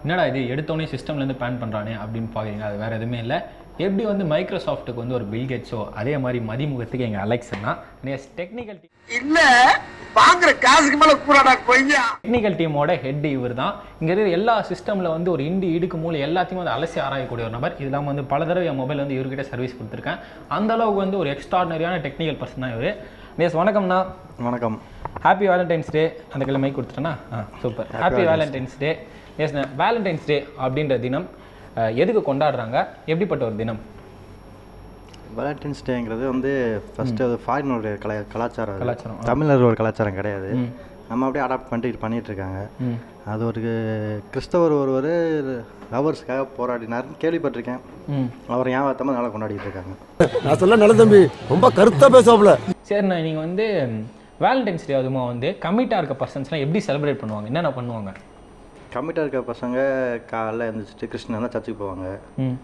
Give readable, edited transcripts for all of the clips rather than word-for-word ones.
என்னடா இது எடுத்தோடனே சிஸ்டம்லேருந்து பேன் பண்ணுறானே அப்படின்னு பார்க்குறீங்க. அது வேறு எதுவுமே இல்லை. எப்படி வந்து மைக்ரோசாஃப்ட்டுக்கு வந்து ஒரு பில் கேட்ஸோ அதே மாதிரி மதிமுகத்துக்கு எங்கள் அலெக்ஸ்னா டெக்னிக்கல் டீம் இல்லை வாங்குற காசுக்கு மேலே கூறாடா கொய்யா. டெக்னிக்கல் டீமோட ஹெட் இவர் தான். இங்கே இருக்கிற எல்லா சிஸ்டமில் வந்து ஒரு இடுக்கு மூலம் எல்லாத்தையும் வந்து அலசி ஆராயக்கூடிய ஒரு நபர். இது இல்லாமல் வந்து பல தடவை என் மொபைல் வந்து இவர்கிட்ட சர்வீஸ் கொடுத்துருக்கேன். அந்த அளவுக்கு வந்து ஒரு எக்ஸ்ட்ராடனரியான டெக்னிக்கல் பர்சன் தான் இவர். நேஸ் வணக்கம்ண்ணா. வணக்கம். ஹாப்பி வேலண்டைன்ஸ் டே. அந்த கிழமை மைக் கொடுத்துட்டேன்னா சூப்பர். ஹாப்பி வேலண்டைன்ஸ் டே. எஸ்ண்ணா, வேலண்டைன்ஸ் டே அப்படின்ற தினம் எதுக்கு கொண்டாடுறாங்க, எப்படிப்பட்ட ஒரு தினம்? வேலண்டைன்ஸ் டேங்கிறது வந்து ஃபஸ்ட்டு அது ஃபாரினோட கலாச்சாரம். தமிழர் ஒரு கலாச்சாரம் கிடையாது. நம்ம அப்படியே அடாப்ட் பண்ணிட்டு இருக்காங்க. அது ஒரு கிறிஸ்தவர் ஒருவர் லவர்ஸ்க்காக போராடினார்னு கேள்விப்பட்டிருக்கேன். அவர் ஞாபகத்தமாக நல்லா கொண்டாடிட்டு இருக்காங்க. நான் சொல்ல நல்ல தம்பி ரொம்ப கருத்தாக பேசுவாப்ல. சரிண்ணா, நீங்கள் வந்து வேலண்டைன்ஸ் டே அதுமா வந்து கமிட்டாக இருக்க பர்சன்ஸ்லாம் எப்படி செலிப்ரேட் பண்ணுவாங்க, என்னென்ன பண்ணுவாங்க? கம்மிட்டாக இருக்க பசங்க காலைல எழுந்திரிச்சிட்டு கிறிஸ்டின் தான் சர்ச்சுக்கு போவாங்க,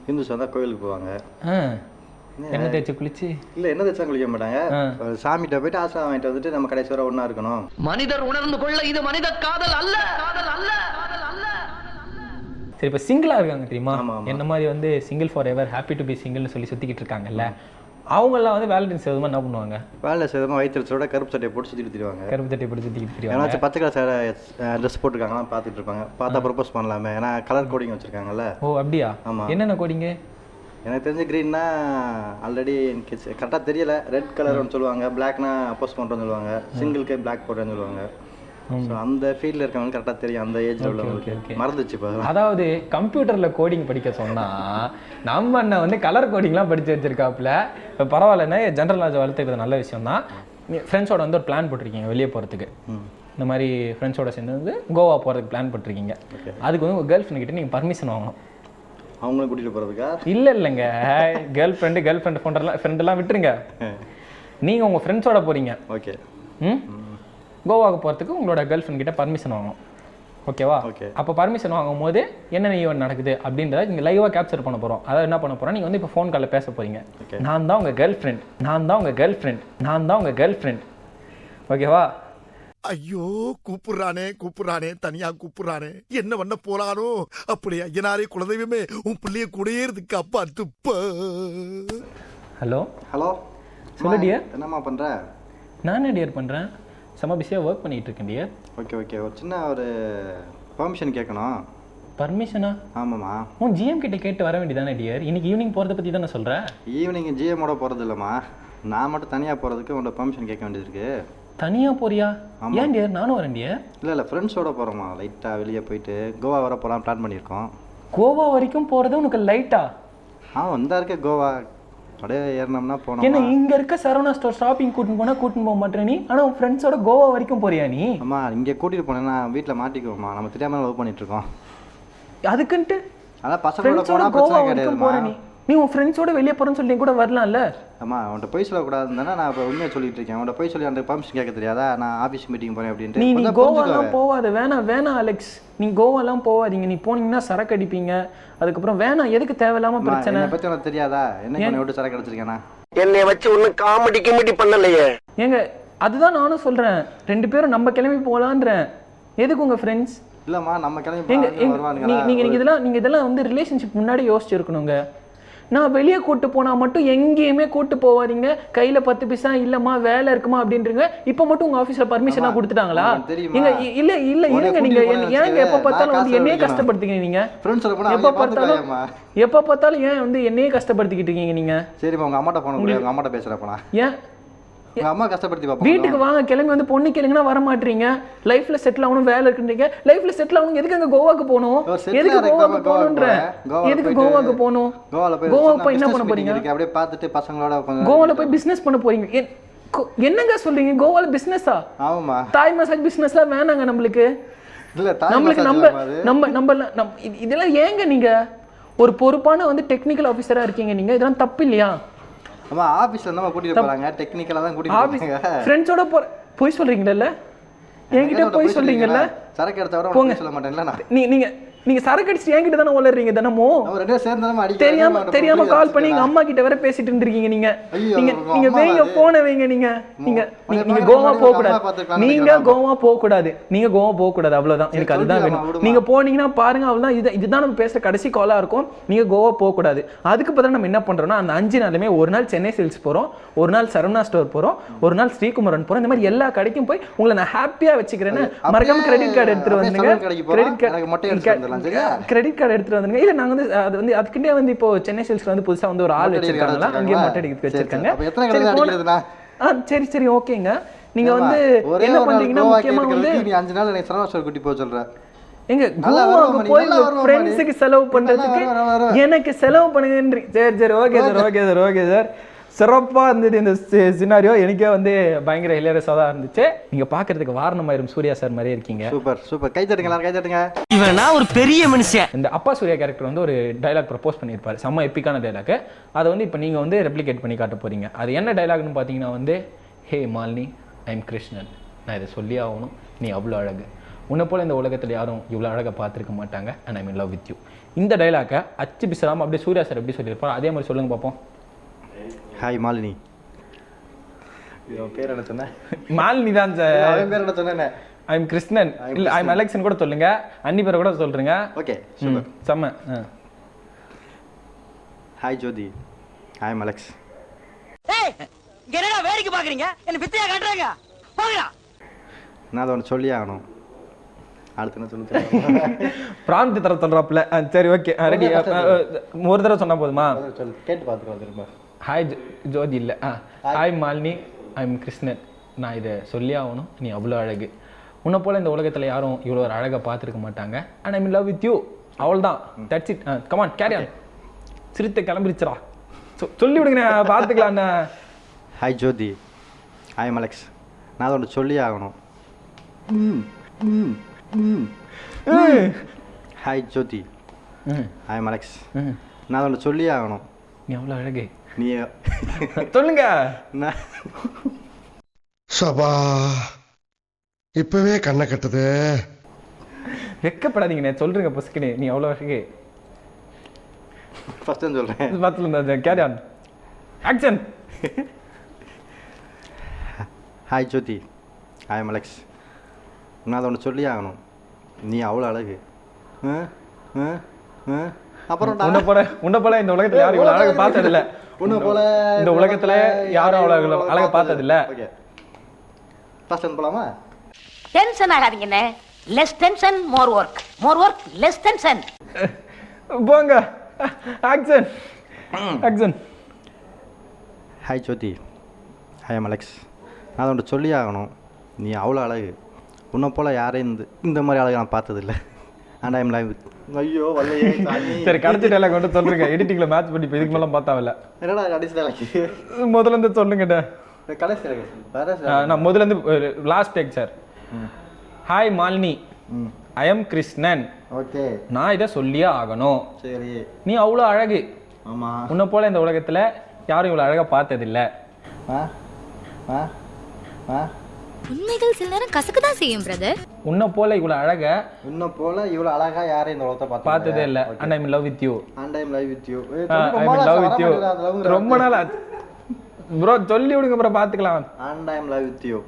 ஹிந்துஸ் வந்தால் கோயிலுக்கு போவாங்க. என்ன தேய்ச்சி குளிச்சு இல்லை என்ன தேய்ச்சா குளிக்க மாட்டாங்க. சாமிகிட்ட போயிட்டு ஆசிரம் வாங்கிட்டு வந்துட்டு நம்ம கடைசி வரை ஒன்றா இருக்கணும். மனிதர் உணர்ந்து கொள்ள இது மனித காதல் அல்ல. சரி, இப்போ சிங்கிளாக இருக்காங்க தெரியுமா, என்ன மாதிரி வந்து single forever happy to be பி சிங்கிள்னு சொல்லி சுற்றிக்கிட்டு இருக்காங்கல்ல, அவங்கெல்லாம் வந்து வேலண்டைன்ஸ் எதுவுமா என்ன பண்ணுவாங்க? வேலண்டைன்ஸ் எதுவுமா வயிற்றுச்சோட கருப்பு சட்டையை போட்டு சுற்றிட்டு தெரிவாங்க. கருப்பு சட்டையை போட்டு சுற்றிக்கிட்டு தெரியும். ஏன்னா பச்சை கலர் ட்ரெஸ் போட்டுருக்காங்கலாம் பார்த்துட்டு இருப்பாங்க. பார்த்தா ப்ரப்போஸ் பண்ணலாமே, ஏன்னா கலர் கோடிங் வச்சுருக்காங்கல்ல. ஓ அப்படியா? ஆமாம். என்னென்ன கோடிங்க? எனக்கு தெரிஞ்ச க்ரீன்னா ஆல்ரெடி எனக்கு கரெக்டாக தெரியலை. ரெட் கலர் ஒன்று சொல்லுவாங்க, பிளாக்னா அப்போஸ் பண்ணுறோன்னு சொல்லுவாங்க, சிங்கிள்க்கு பிளாக் போடுறேன்னு சொல்லுவாங்க. ஸோ அந்த ஃபீல்டில் இருக்கவங்க கரெக்டாக தெரியும், அந்த ஏஜில் உள்ளவங்களுக்கு. மறந்துச்சு இப்போ. அதாவது கம்ப்யூட்டரில் கோடிங் படிக்க சொன்னால் நம்ம அண்ணன் வந்து கலர் கோடிங்லாம் படித்து வச்சுருக்காப்புல. இப்போ பரவாயில்லன்னா ஜென்ரல் நாலேஜ் வளர்த்துக்கிறது நல்ல விஷயம் தான். ஃப்ரெண்ட்ஸோட வந்து ஒரு பிளான் போட்டிருக்கீங்க வெளியே போகிறதுக்கு. இந்த மாதிரி ஃப்ரெண்ட்ஸோட சேர்ந்து வந்து கோவா போகிறதுக்கு பிளான் போட்டிருக்கீங்க. அதுக்கு வந்து உங்கள் கேர்ள் ஃப்ரெண்ட் கிட்டே நீங்கள் பர்மிஷன் வாங்கணும். அவங்களும் கூட்டிகிட்டு போகிறதுக்கா? இல்லைங்க, கேர்ள் ஃப்ரெண்டு ஃப்ரெண்டெல்லாம் விட்டுருங்க. நீங்கள் உங்கள் ஃப்ரெண்ட்ஸோட போகிறீங்க. ஓகே. கோவாவுக்கு போகிறதுக்கு உங்களோட கேர்ள் ஃப்ரெண்ட் கிட்ட பர்மிஷன் வாங்கணும். ஓகேவா? ஓகே. அப்போ பர்மிஷன் வாங்கும் போது என்னென்ன ஈவெண்ட் நடக்குது அப்படின்றத நீங்கள் லைவாக கேப்சர் பண்ண போகிறோம். அதாவது என்ன பண்ண போகிறோம், நீங்கள் வந்து இப்போ ஃபோன் காலில் பேச போகிறீங்க. நான் தான் உங்கள் கேர்ள் ஃப்ரெண்ட், நான் தான் உங்கள் கேர்ள் ஃப்ரெண்ட், நான் தான் உங்கள் கேர்ள் ஃப்ரெண்ட். ஓகேவா? ஐயோ கூப்பிடுறானே தனியா கூப்பிடுறானே, என்ன பண்ண போறானோ? அப்படி ஐயனாரே குலதெய்வமே உன் பிள்ளைய கூடயேறதுக்கு அப்பா துப்ப. ஹலோ ஹலோ, சொல்லு டியர். என்னம்மா பண்ணுற? நான் டியர் பண்ணுறேன், செம்ம பிஸியாக ஒர்க் பண்ணிகிட்டு இருக்கேன் டியர். ஓகே. ஒரு சின்ன ஒரு பர்மிஷன் கேட்கணும். பர்மிஷனா? ஆமாம்மா. உன் ஜிஎம் கிட்ட கேட்டு வர வேண்டியதானே டியர். இன்னைக்கு ஈவினிங் போகிறத பற்றி தானே சொல்கிறேன். ஈவினிங் ஜிஎம்மோட போகிறது இல்லைம்மா, நான் மட்டும் தனியாக போகிறதுக்கு உன்னோட பர்மிஷன் கேட்க வேண்டியது இருக்கு. தனியாக போறியா? ஏன் டியர், நானும் வரேன் டியர். இல்லை ஃப்ரெண்ட்ஸோட போகிறோம்மா, லைட்டாக வெளியே போயிட்டு கோவா வர போகலாம் பிளான் பண்ணியிருக்கோம். கோவா வரைக்கும் போகிறது உனக்கு லைட்டா? வந்தா இருக்க கோவா அப்படியே ஏறினோம்னா போனோம். ஏன்னா இங்கே இருக்க சரவணா ஸ்டோர் ஷாப்பிங் கூட்டின்னு போக மாட்டேன் நீ, ஆனால் உன் ஃப்ரெண்ட்ஸோட கோவா வரைக்கும் போறியா நீ? அம்மா இங்கே கூட்டிகிட்டு போனேன்னா வீட்டில் மாட்டிக்குவோம்மா, நம்ம தெரியாமல் லவ் பண்ணிட்டு இருக்கோம். அதுக்குன்ட்டு அதான் பசங்களோட போனால் பிரச்சனை கிடையாதுமா. நீ உன் ஃப்ரெண்ட்ஸோட வெளியே போகிறேன்னு சொல்லி கூட வரலாம்ல. அம்மா அவன்கிட்ட போய் சொல்லக்கூடாதுன்னு தானே நான் இப்போ உண்மையாக சொல்லிட்டு இருக்கேன். அவன்கிட்ட போய் சொல்லி அந்த பர்மிஷன் கேட்க தெரியாதா? நான் ஆஃபீஸ் மீட்டிங் போகிறேன் அப்படின்ட்டு. நீ கோவாலாம் போவாத, வேணாம் அலெக்ஸ், நீ கோவாலாம் போவாதீங்க. நீ போனீங்கன்னா சரக்கு அடிப்பீங்க, அதுக்கப்புறம் வேணாம். எதுக்கு தேவையில்லாம பிரச்சனை? என்னை பற்றி உனக்கு தெரியாதா? என்ன விட்டு சரக்கு அடிச்சிருக்கேனா? என்னை வச்சு ஒன்றும் காமெடி பண்ணலையே. ஏங்க அதுதான் நானும் சொல்கிறேன், 2 பேரும் நம்ம கிளம்பி போகலான்றேன். எதுக்கு உங்கள் ஃப்ரெண்ட்ஸ்? இல்லைம்மா நம்ம கிளம்பி வருவானுங்க. நீங்கள் இதெல்லாம் வந்து ரிலேஷன்ஷிப் முன்னாடி யோசிச்சிருக்கணுங்க. நான் வெளியே கூட்டு போனால் மட்டும் எங்கேயுமே கூட்டு போவாதீங்க. கையில் 10 பைசா இல்லைம்மா வேலை இருக்குமா அப்படின்றீங்க. இப்போ மட்டும் உங்கள் ஆஃபீஸில் பர்மிஷனாக கொடுத்துட்டாங்களா? இல்லை இருங்க, நீங்கள் ஏங்க எப்போ பார்த்தாலும் வந்து என்னையே கஷ்டப்படுத்திக்கிறீங்க நீங்கள்? எப்போ பார்த்தாலும் ஏன் வந்து என்னையே கஷ்டப்படுத்திக்கிட்டு இருக்கீங்க நீங்கள்? சரிம்மா உங்கள் அம்மாட்ட போன உங்கள் அம்மாட்ட பேசுகிறப்பா. ஏன் அம்மா கஷ்டப்படுத்தி பார்ப்போம். வீட்டுக்கு வாங்க, கிளம்பி வந்து பொண்ணு கேளுங்கன்னா வர மாட்டீங்க. லைஃப்ல செட்டில் ஆகணும், வேலை இருக்குன்றீங்க. லைஃப்ல செட்டில் ஆகணும், எதுக்கு அங்க கோவாக்கு போகணும்? எதுக்கு கோவாக்கு போகணுன்ற? எதுக்கு கோவாக்கு போகணும்? கோவா போய் என்ன பண்ண போறீங்க? அப்படியே பார்த்துட்டு பசங்களோட கோவால போய் பிசினஸ் பண்ண போறீங்க. என்னங்க சொல்றீங்க? கோவால பிசினஸா? ஆமாமா. தாய் மசாஜ் பிசினஸ்லாம் வேணாங்க நம்மளுக்கு. இல்ல நம்மளுக்கு நம்ம இதெல்லாம் ஏங்க நீங்க ஒரு பொறுப்பான வந்து டெக்னிக்கல் ஆபீசரா இருக்கீங்க நீங்க, இதெல்லாம் தப்பு இல்லையா? அம்மா ஆபீஸ்ல நம்ம கூட்டிட்டு போறாங்க, டெக்னிக்கலா தான் கூட்டிட்டு போறாங்க. ஃப்ரெண்ட்ஸோட போய் சொல்றீங்கல்ல, என்கிட்ட போய் சொல்றீங்கல்ல. சரக்கு எடுத்த வர போய் சொல்ல மாட்டேன்ல நான். நீங்க நீங்க சரக்கு அடிச்சு என்கிட்ட தானே உளறீங்க தினமும். நம்ம ரெண்டே சேர்ந்து நம்ம தெரியாம கால் பண்ணி எங்க அம்மா கிட்ட வேற பேசிட்டு இருந்திருக்கீங்க நீங்க. நீங்க வைங்க போனை வைங்க. நீங்க கோவா போக கூடாது. நீங்க கோவா போக கூடாது அவ்வளவுதான். எனக்கு அதுதான் வேணும். நீங்க போனீங்கன்னா பாருங்க அவ்வளவுதான். இதுதான் நம்ம பேசுற கடைசி காலா இருக்கும். நீங்க கோவா போக கூடாது. அதுக்கு பதிலா நம்ம என்ன பண்றோம்னா அந்த 5 நாளுமே ஒரு நாள் சென்னை சில்க்ஸ் போறோம், ஒரு நாள் சரவணா ஸ்டோர் போறோம், ஒரு நாள் ஸ்ரீகுமரன் போறோம். இந்த மாதிரி எல்லா கடைக்கும் போய் உங்களை நான் ஹாப்பியா வச்சுக்கிறேன்னு மறக்காம கிரெடிட் கார்டு எடுத்துட்டு வந்துங்க. கிரெடிட் கார்டு எடுத்துட்டு வந்துருங்க. இல்ல நாங்க வந்து அது வந்து அதுக்கிட்டே வந்து இப்போ சென்னை சில்க்ஸ்ல வந்து புதுசா வந்து ஒரு ஆள் வச்சிருக்காங்களா, அங்கேயே மொட்டை அடிக்கிறதுக்கு வச்சிருக்காங்க. சரி ஓகேங்க. நீங்க வந்து என்ன பண்றீங்கன்னா முக்கியமா வந்து 5 நாள் எனக்கு சரவணா ஸ்டோர் கூட்டி போக சொல்றேன். எங்க கோவாக்கு போய் ஃப்ரெண்ட்ஸுக்கு செலவு பண்றதுக்கு எனக்கு செலவு பண்ணுங்கன்றீங்க. சரி ஓகே சார். சிறப்பாக இருந்தது இந்த சினாரியோ. எனக்கே வந்து பயங்கர ஹிலேரியஸாக தான் இருந்துச்சு. நீங்கள் பார்க்கறதுக்கு வாரணமாயிரம் சூர்யா சார் மாதிரியே இருக்கீங்க. சூப்பர் கை தட்டுங்க. இவனா ஒரு பெரிய மனுஷன். இந்த அப்பா சூர்யா கேரக்டர் வந்து ஒரு டைலாக் ப்ரப்போஸ் பண்ணியிருப்பாரு, செம்ம எப்பிக்கான டைலாக். அதை வந்து இப்போ நீங்கள் வந்து ரெப்ளிகேட் பண்ணி காட்ட போறீங்க. அது என்ன டைலாக்னு பார்த்தீங்கன்னா வந்து, ஹே மாலினி, ஐ எம் கிருஷ்ணன், நான் இதை சொல்லி ஆகணும், நீ அவ்வளோ அழகு, உன்னை போல இந்த உலகத்தில் யாரும் இவ்வளோ அழகாக பார்த்துருக்க மாட்டாங்க, and I mean love with you. இந்த டைலாக்கை அச்சு பிசராமல் அப்படியே சூர்யா சார் எப்படி சொல்லியிருப்பார் அதே மாதிரி சொல்லுங்க பார்ப்போம். ஹாய் மாலினி. பேர் என்ன சொன்ன? மாலினி தான் சார். அவன் பேர் என்ன சொன்னேன்? I am Krishnan. இல்லை ஐ எம் அலெக்ஸ்ன்னு கூட சொல்லுங்க, அன்னி பேரை கூட சொல்றீங்க. ஓகே சூப்பர் செம்ம. Hi Jyothi, I am Alex. ஏய் இங்க என்னடா வேடிக்கை பாக்குறீங்க? என்ன பித்தையா காட்டுறாங்க? போங்கடா. நான் அதை ஒன்று சொல்லி ஆகணும். அடுத்து என்ன சொல்லுங்க? பிராந்தி தர சொல்றாப்புல. சரி ஓகே ரெடி. ஒரு தடவை சொன்னா போதுமா? கேட்டு பார்த்துக்கலாம் திரும்ப. ஹாய் ஜோதி இல்லை, hi Malini, I am Krishnan, நான் இதை சொல்லி ஆகணும், நீ அவ்வளோ அழகு, உன்னை போல இந்த உலகத்தில் யாரும் இவ்வளோ ஒரு அழகாக பார்த்துருக்க மாட்டாங்க, and I mean love with you. அவ்வளோதான், that's it. Come on carry on. சிரித்த கிளம்பிருச்சுரா, சொல்லி விடுங்க பார்த்துக்கலாம். Hi Jyothi, I am Alex, நான் அதை ஒன்று சொல்லி ஆகணும். Hi Jyothi, I am Alex, நான் அதை ஒன்று சொல்லி ஆகணும், நீ அவ்வளோ அழகு, நீ சொல்லுங்க. சபா இப்பவே கண்ணை கட்டுது. வெக்கப்படாதீங்கண்ணே, சொல்றீங்க பசுக்கினே, நீ அவ்வளோ அழகு. ஃபர்ஸ்ட் சொல்கிறேன், பார்த்துல இருந்தா carry on action. Hi Jyothi, I am Alex, நான் அதை ஒன்று சொல்லி ஆகணும், நீ அவ்வளோ அழகு. அப்புறம் உன்னை போல இந்த உலகத்துல யாரும் இவ்வளோ அழகு பார்த்ததில்ல. உன்னை போல இந்த உலகத்துல யாரும் அவ்வளோ அழகை பார்த்ததில்ல. ஓகே ஃபர்ஸ்ட் போலாமா? டென்ஷன் ஆகாதீங்கண்ணே. Less tension more work less tension. போங்க action action. Hi Jyothi, I am Alex, நான் ஒன்று சொல்லி ஆகணும், நீ அவ்வளோ அழகு, உன்னை போல் யாரையும் இந்த மாதிரி அழகு நான் பார்த்ததில்ல, and I am live with. ஐயோ வல்லையே. சரி கடைசி டைலாக் மட்டும் சொல்லுங்க, எடிட்டிங்ல மேட்ச் பண்ணி இப்போ இதுக்கு மேலே பார்த்தாவில்ல. என்னடா கடைசி டைலாக்? முதல்ல இருந்து சொல்லுங்கடா. கடைசி டைலாக் நான் முதல்ல இருந்து last take sir. Hi Malini, I am Krishnan, okay, நான் இதை சொல்லியே ஆகணும், சரி, நீ அவ்வளோ அழகு, ஆமாம், உன்னை போல இந்த உலகத்தில் யாரும் இவ்வளோ அழகாக பார்த்ததில்ல. உண்மைகள் சில நேரம் கசக்க தான் செய்யும் பிரதர். உன்னை போல இவ்வளோ அழகா, உன்னை போல இவ்வளோ அழகா யாரும் இந்த உலகத்தை பார்த்ததே இல்லை, and I mean love with you. And I am live with you. I mean love with you. ரொம்ப நாள் ஆச்சு ப்ரோ, சொல்லி விடுங்க ப்ரோ, பார்த்துக்கலாம். And I am live with you.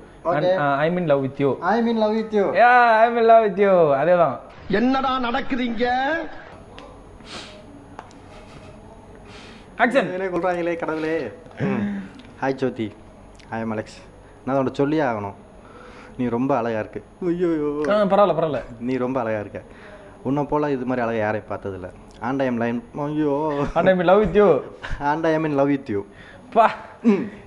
I mean love with you. I mean love with you. I mean love with you. அதேதான். என்னடா நடக்குதுங்க? Action. என்ன சொல்றாங்களே கடவுளே. Hi Jyothi, I am Alex, நான் உன்னை சொல்லி ஆகணும், நீ ரொம்ப அழகா இருக்கு. ஐயோ பரவாயில்ல, நீ ரொம்ப அழகா இருக்க, உன்னை போல இது மாதிரி அழகா யாரையும் பார்த்ததில்ல, அண்ட் ஐ எம் லைன். ஐயோ and I mean love with you. And I M in love with you. பா,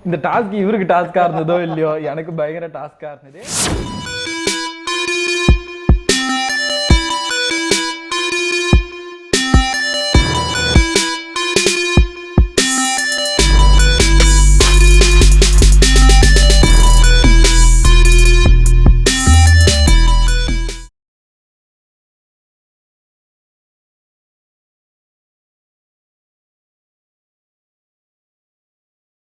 இந்த டாஸ்க் இவருக்கு டாஸ்கா இருந்ததோ இல்லையோ, எனக்கு பயங்கர டாஸ்கா இருந்தது.